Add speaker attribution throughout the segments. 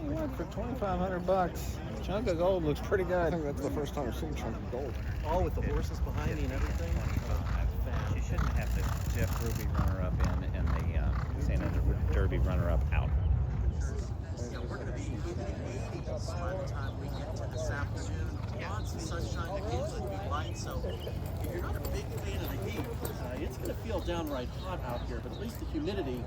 Speaker 1: He went for $2,500. Chunk of gold looks pretty
Speaker 2: I
Speaker 1: good.
Speaker 2: think that's the first time I've seen Chunk of Gold.
Speaker 3: All with the horses behind me and everything.
Speaker 4: She shouldn't have the Jeff Ruby runner-up in and the Santa Derby runner-up out.
Speaker 3: Yeah, we're going to be in the 80s by the time we get to this afternoon. Lots of sunshine, occasionally good light. So if you're not a big fan of the heat, it's going to feel downright hot out here. But at least the humidity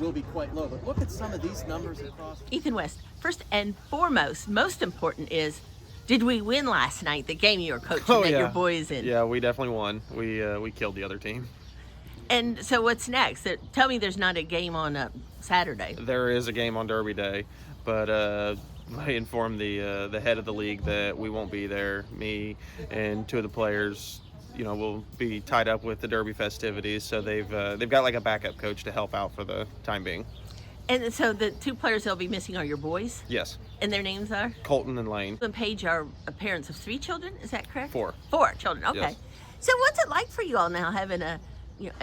Speaker 3: will be quite low. But look at some of these numbers across.
Speaker 5: Ethan West, first and foremost, most important is, did we win last night, the game you were coaching your boys in?
Speaker 6: Yeah, we definitely won. We killed the other team.
Speaker 5: And so what's next? Tell me there's not a game on Saturday.
Speaker 6: There is a game on Derby Day, but I informed the head of the league that we won't be there. Me and two of the players, will be tied up with the Derby festivities, so they've got like a backup coach to help out for the time being.
Speaker 5: And so the two players they'll be missing are your boys?
Speaker 6: Yes.
Speaker 5: And their names are?
Speaker 6: Colton and Lane.
Speaker 5: And Paige are parents of 3 children, is that correct?
Speaker 6: 4.
Speaker 5: 4 children, okay.
Speaker 6: Yes.
Speaker 5: So what's it like for you all now having a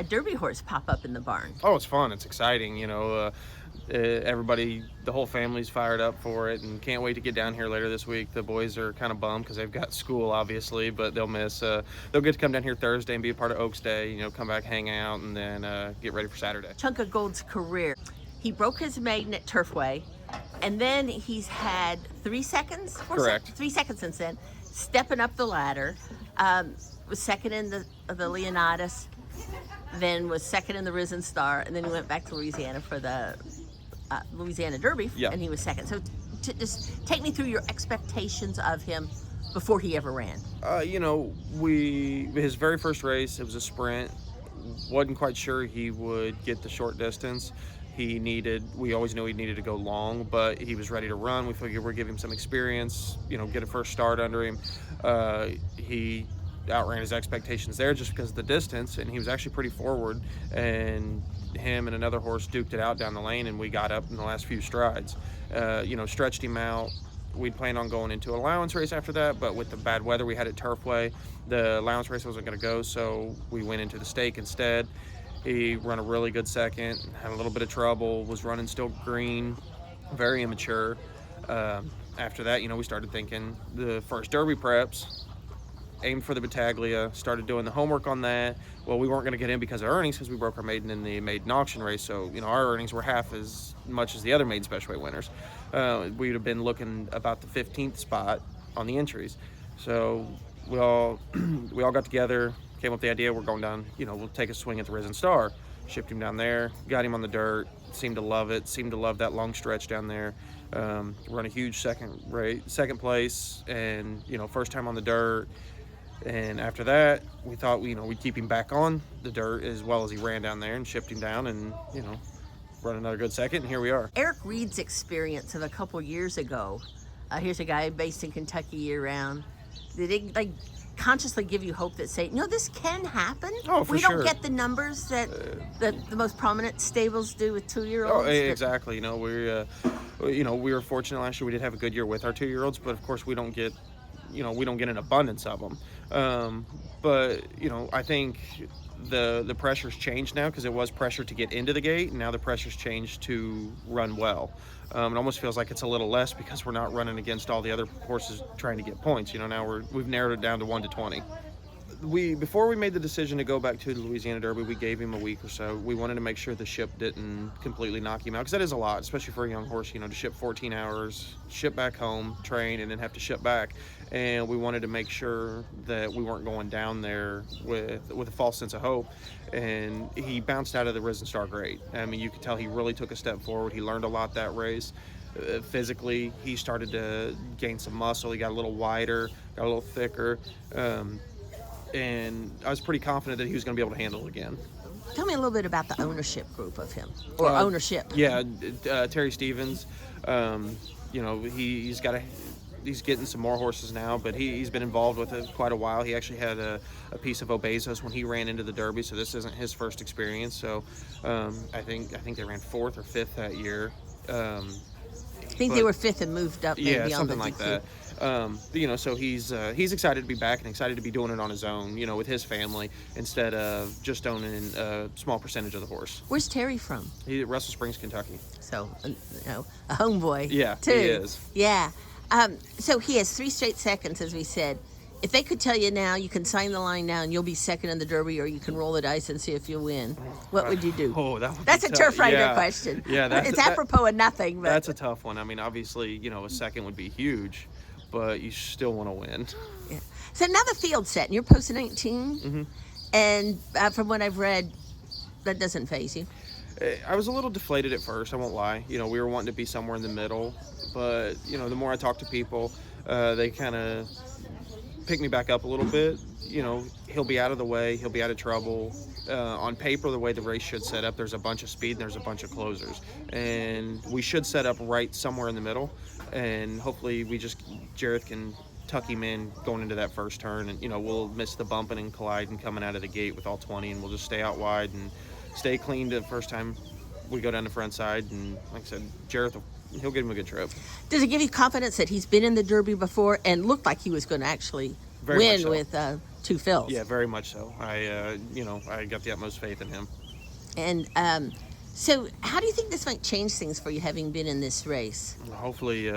Speaker 5: Derby horse pop up in the barn?
Speaker 6: Oh, it's fun. It's exciting. Everybody, the whole family's fired up for it and can't wait to get down here later this week. The boys are kind of bummed because they've got school, obviously, but they'll miss. They'll get to come down here Thursday and be a part of Oaks Day. Come back, hang out, and then get ready for Saturday.
Speaker 5: Chunk of Gold's career. He broke his maiden at Turfway, and then he's had 3 seconds?
Speaker 6: Correct.
Speaker 5: 3 seconds since then, stepping up the ladder. Was second in the Leonidas, then was second in the Risen Star, and then he went back to Louisiana for the Louisiana Derby,
Speaker 6: Yeah.
Speaker 5: and he was second. So just take me through your expectations of him before he ever ran.
Speaker 6: His very first race, it was a sprint. Wasn't quite sure he would get the short distance. We always knew he needed to go long, but he was ready to run. We figured we'd give him some experience, get a first start under him. He outran his expectations there just because of the distance, and he was actually pretty forward, and him and another horse duked it out down the lane, and we got up in the last few strides. Stretched him out. We'd planned on going into an allowance race after that, but with the bad weather we had at Turfway, the allowance race wasn't going to go, so we went into the stake instead. He ran a really good second, had a little bit of trouble, was running still green, very immature. After that, we started thinking the first Derby preps, aimed for the Battaglia, started doing the homework on that. Well, we weren't going to get in because of earnings because we broke our maiden in the maiden auction race, so our earnings were half as much as the other maiden special weight winners. We'd have been looking about the 15th spot on the entries. So we all got together, came up with the idea we're going down, we'll take a swing at the Risen Star. Shipped him down there, got him on the dirt, seemed to love it, seemed to love that long stretch down there. Run a huge second place, and first time on the dirt. And after that, we thought we'd keep him back on the dirt as well as he ran down there, and shipped him down, and run another good second, and here we are.
Speaker 5: Eric Reed's experience of a couple years ago. Here's a guy based in Kentucky year-round. Did it consciously give you hope that say, this can happen?
Speaker 6: Oh, for
Speaker 5: we
Speaker 6: sure.
Speaker 5: don't get the numbers that the most prominent stables do with 2-year-olds.
Speaker 6: Oh, exactly. We were fortunate last year. We did have a good year with our 2-year-olds, but of course we don't get an abundance of them. But I think the pressure's changed now, because it was pressure to get into the gate, and now the pressure's changed to run well. It almost feels like it's a little less because we're not running against all the other horses trying to get points. Now we've narrowed it down to 1 to 20. Before we made the decision to go back to the Louisiana Derby, we gave him a week or so. We wanted to make sure the ship didn't completely knock him out, because that is a lot, especially for a young horse, to ship 14 hours, ship back home, train, and then have to ship back. And we wanted to make sure that we weren't going down there with a false sense of hope. And he bounced out of the Risen Star great. I mean, you could tell he really took a step forward. He learned a lot that race. Physically, he started to gain some muscle. He got a little wider, got a little thicker. And I was pretty confident that he was going to be able to handle it again.
Speaker 5: Tell me a little bit about the ownership group of him, or ownership.
Speaker 6: Yeah, Terry Stevens. He's getting some more horses now, but he's been involved with it quite a while. He actually had a piece of Obezo's when he ran into the Derby, so this isn't his first experience. So I think they ran 4th or 5th that year.
Speaker 5: I think they were 5th and moved up maybe
Speaker 6: Yeah,
Speaker 5: on
Speaker 6: something
Speaker 5: the
Speaker 6: like
Speaker 5: DQ.
Speaker 6: that. So he's excited to be back and excited to be doing it on his own, with his family instead of just owning a small percentage of the horse.
Speaker 5: Where's Terry from?
Speaker 6: He's at Russell Springs, Kentucky.
Speaker 5: So, a homeboy.
Speaker 6: Yeah,
Speaker 5: too.
Speaker 6: he is.
Speaker 5: Yeah. So he has 3 straight seconds, as we said. If they could tell you now, you can sign the line now and you'll be second in the Derby, or you can roll the dice and see if you win. What would you do?
Speaker 6: Oh,
Speaker 5: that's a turf rider question.
Speaker 6: Yeah,
Speaker 5: it's apropos of nothing. But
Speaker 6: that's a tough one. I mean, obviously, a second would be huge, but you still want to win.
Speaker 5: Yeah. So now the field's set, and you're posting 19.
Speaker 6: Mm-hmm.
Speaker 5: And from what I've read, that doesn't faze you.
Speaker 6: I was a little deflated at first, I won't lie. We were wanting to be somewhere in the middle, but the more I talk to people, they kind of pick me back up a little bit. He'll be out of the way, he'll be out of trouble. On paper, the way the race should set up, there's a bunch of speed and there's a bunch of closers, and we should set up right somewhere in the middle, and hopefully Jareth can tuck him in going into that first turn, and we'll miss the bumping and colliding coming out of the gate with all 20, and we'll just stay out wide and stay clean the first time we go down the front side. And like I said, Jareth, he'll give him a good trip.
Speaker 5: Does it give you confidence that he's been in the Derby before and looked like he was going to actually win
Speaker 6: so.
Speaker 5: with 2 fills?
Speaker 6: Yeah, very much so. I got the utmost faith in him.
Speaker 5: And so how do you think this might change things for you, having been in this race?
Speaker 6: Hopefully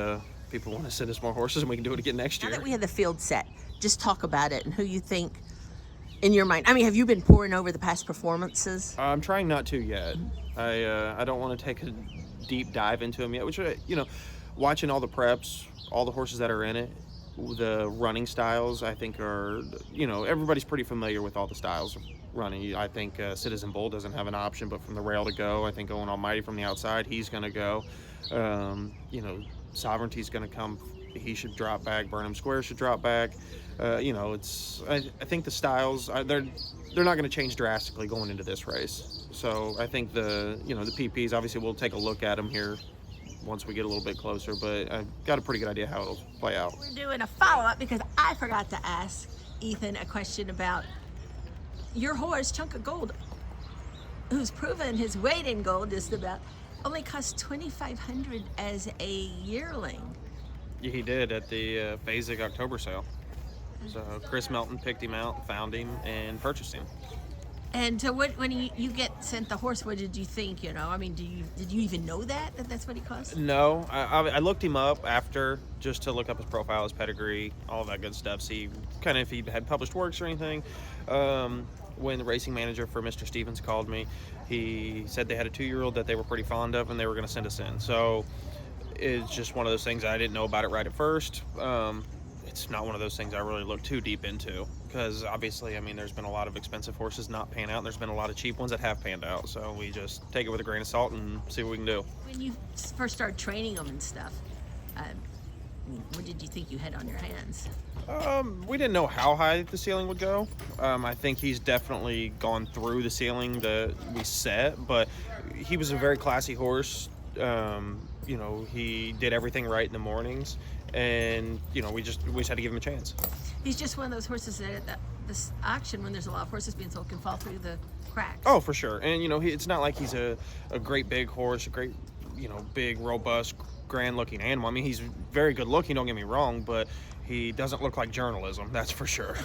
Speaker 6: people want to send us more horses and we can do it again next
Speaker 5: Now
Speaker 6: year.
Speaker 5: that we have the field set, just talk about it and who you think, in your mind. I mean, have you been poring over the past performances?
Speaker 6: I'm trying not to yet. I don't want to take a deep dive into them yet, which, watching all the preps, all the horses that are in it, the running styles, I think are, everybody's pretty familiar with all the styles of running. I think Citizen Bull doesn't have an option but from the rail to go. I think Owen Almighty from the outside, he's going to go. Sovereignty's going to come. He should drop back. Burnham Square should drop back. I think the styles, they're not going to change drastically going into this race. So I think the PPs, obviously we'll take a look at them here once we get a little bit closer, but I've got a pretty good idea how it'll play out.
Speaker 5: We're doing a follow-up because I forgot to ask Ethan a question about your horse, Chunk of Gold, who's proven his weight in gold just about, only cost $2,500 as a yearling.
Speaker 6: He did at the Phasig October sale. So Chris Melton picked him out, found him, and purchased him.
Speaker 5: And so when you get sent the horse, what did you think? I mean, did you even know that's what he cost?
Speaker 6: No, I looked him up after just to look up his profile, his pedigree, all that good stuff, see kind of if he had published works or anything. When the racing manager for Mr. Stevens called me, he said they had a 2-year-old that they were pretty fond of and they were going to send us in. So it's just one of those things. I didn't know about it right at first. It's not one of those things I really look too deep into because obviously, I mean, there's been a lot of expensive horses not pan out and there's been a lot of cheap ones that have panned out. So we just take it with a grain of salt and see what we can do.
Speaker 5: When you first started training them and stuff, what did you think you had on your hands?
Speaker 6: We didn't know how high the ceiling would go. I think he's definitely gone through the ceiling that we set, but he was a very classy horse. He did everything right in the mornings, and we just had to give him a chance.
Speaker 5: He's just one of those horses that at this auction, when there's a lot of horses being sold, can fall through the cracks.
Speaker 6: Oh, for sure. And it's not like he's a great big horse, a great big, robust, grand looking animal. I mean, he's very good looking, don't get me wrong, but he doesn't look like journalism, that's for sure.